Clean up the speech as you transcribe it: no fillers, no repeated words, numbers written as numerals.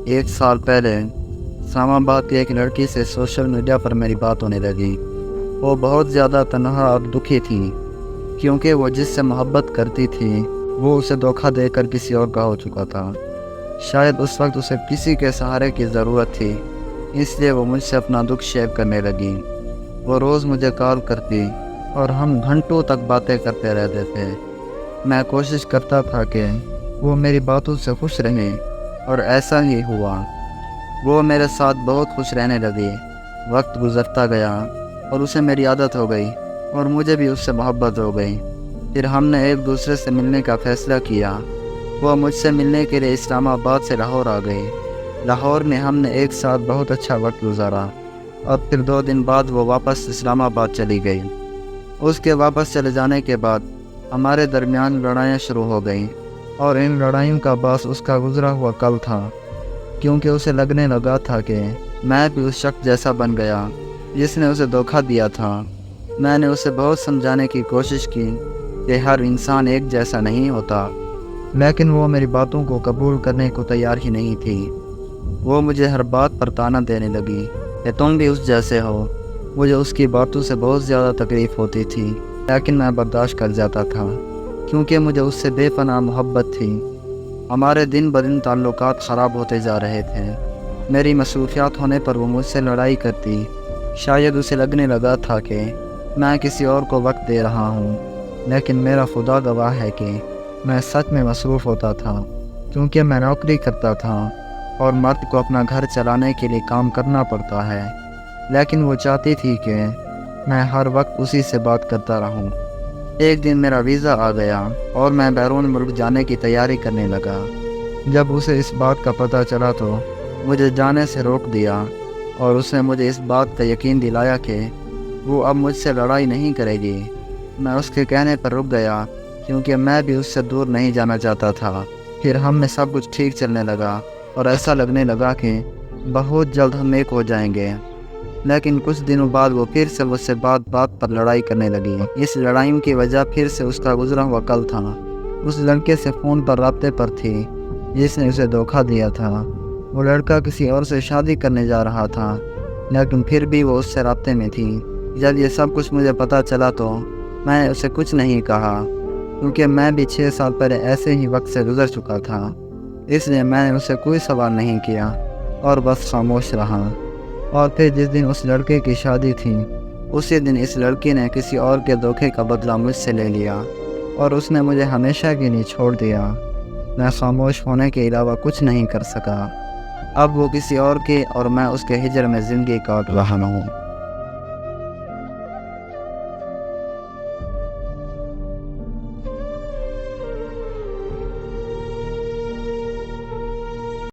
1 سال پہلے اسلام آباد کی ایک لڑکی سے سوشل میڈیا پر میری بات ہونے لگی۔ وہ بہت زیادہ تنہا اور دکھی تھی کیونکہ وہ جس سے محبت کرتی تھی وہ اسے دھوکہ دے کر کسی اور کا ہو چکا تھا۔ شاید اس وقت اسے کسی کے سہارے کی ضرورت تھی، اس لیے وہ مجھ سے اپنا دکھ شیئر کرنے لگی۔ وہ روز مجھے کال کرتی اور ہم گھنٹوں تک باتیں کرتے رہتے تھے۔ میں کوشش کرتا تھا کہ وہ میری باتوں سے خوش رہے اور ایسا ہی ہوا۔ وہ میرے ساتھ بہت خوش رہنے لگی۔ وقت گزرتا گیا اور اسے میری عادت ہو گئی اور مجھے بھی اس سے محبت ہو گئی۔ پھر ہم نے ایک دوسرے سے ملنے کا فیصلہ کیا۔ وہ مجھ سے ملنے کے لیے اسلام آباد سے لاہور آ گئی۔ لاہور میں ہم نے ایک ساتھ بہت اچھا وقت گزارا اور پھر 2 دن بعد وہ واپس اسلام آباد چلی گئی۔ اس کے واپس چلے جانے کے بعد ہمارے درمیان لڑائیاں شروع ہو گئیں اور ان لڑائیوں کا باعث اس کا گزرا ہوا کل تھا، کیونکہ اسے لگنے لگا تھا کہ میں بھی اس شخص جیسا بن گیا جس نے اسے دھوکہ دیا تھا۔ میں نے اسے بہت سمجھانے کی کوشش کی کہ ہر انسان ایک جیسا نہیں ہوتا، لیکن وہ میری باتوں کو قبول کرنے کو تیار ہی نہیں تھی۔ وہ مجھے ہر بات پر طعنہ دینے لگی کہ تم بھی اس جیسے ہو۔ مجھے اس کی باتوں سے بہت زیادہ تکلیف ہوتی تھی، لیکن میں برداشت کر جاتا تھا کیونکہ مجھے اس سے بے پناہ محبت تھی۔ ہمارے دن بدن تعلقات خراب ہوتے جا رہے تھے۔ میری مصروفیات ہونے پر وہ مجھ سے لڑائی کرتی۔ شاید اسے لگنے لگا تھا کہ میں کسی اور کو وقت دے رہا ہوں، لیکن میرا خدا گواہ ہے کہ میں سچ میں مصروف ہوتا تھا، کیونکہ میں نوکری کرتا تھا اور مرد کو اپنا گھر چلانے کے لیے کام کرنا پڑتا ہے۔ لیکن وہ چاہتی تھی کہ میں ہر وقت اسی سے بات کرتا رہوں۔ ایک دن میرا ویزا آ گیا اور میں بیرون ملک جانے کی تیاری کرنے لگا۔ جب اسے اس بات کا پتہ چلا تو مجھے جانے سے روک دیا اور اس نے مجھے اس بات کا یقین دلایا کہ وہ اب مجھ سے لڑائی نہیں کرے گی۔ میں اس کے کہنے پر رک گیا کیونکہ میں بھی اس سے دور نہیں جانا چاہتا تھا۔ پھر ہم میں سب کچھ ٹھیک چلنے لگا اور ایسا لگنے لگا کہ بہت جلد ہم ایک ہو جائیں گے۔ لیکن کچھ دنوں بعد وہ پھر سے مجھ سے بات پر لڑائی کرنے لگی۔ اس لڑائیوں کی وجہ پھر سے اس کا گزرا ہوا کل تھا۔ اس لڑکے سے فون پر رابطے پر تھی جس نے اسے دھوکہ دیا تھا۔ وہ لڑکا کسی اور سے شادی کرنے جا رہا تھا، لیکن پھر بھی وہ اس سے رابطے میں تھی۔ جب یہ سب کچھ مجھے پتہ چلا تو میں نے اسے کچھ نہیں کہا، کیونکہ میں بھی 6 سال پہلے ایسے ہی وقت سے گزر چکا تھا۔ اس لیے میں نے اسے کوئی سوال نہیں کیا اور بس خاموش رہا۔ اور پھر جس دن اس لڑکے کی شادی تھی، اسی دن اس لڑکی نے کسی اور کے دھوکے کا بدلہ مجھ سے لے لیا اور اس نے مجھے ہمیشہ کے لیے چھوڑ دیا۔ میں خاموش ہونے کے علاوہ کچھ نہیں کر سکا۔ اب وہ کسی اور کے اور میں اس کے ہجر میں زندگی کاٹ رہا ہوں۔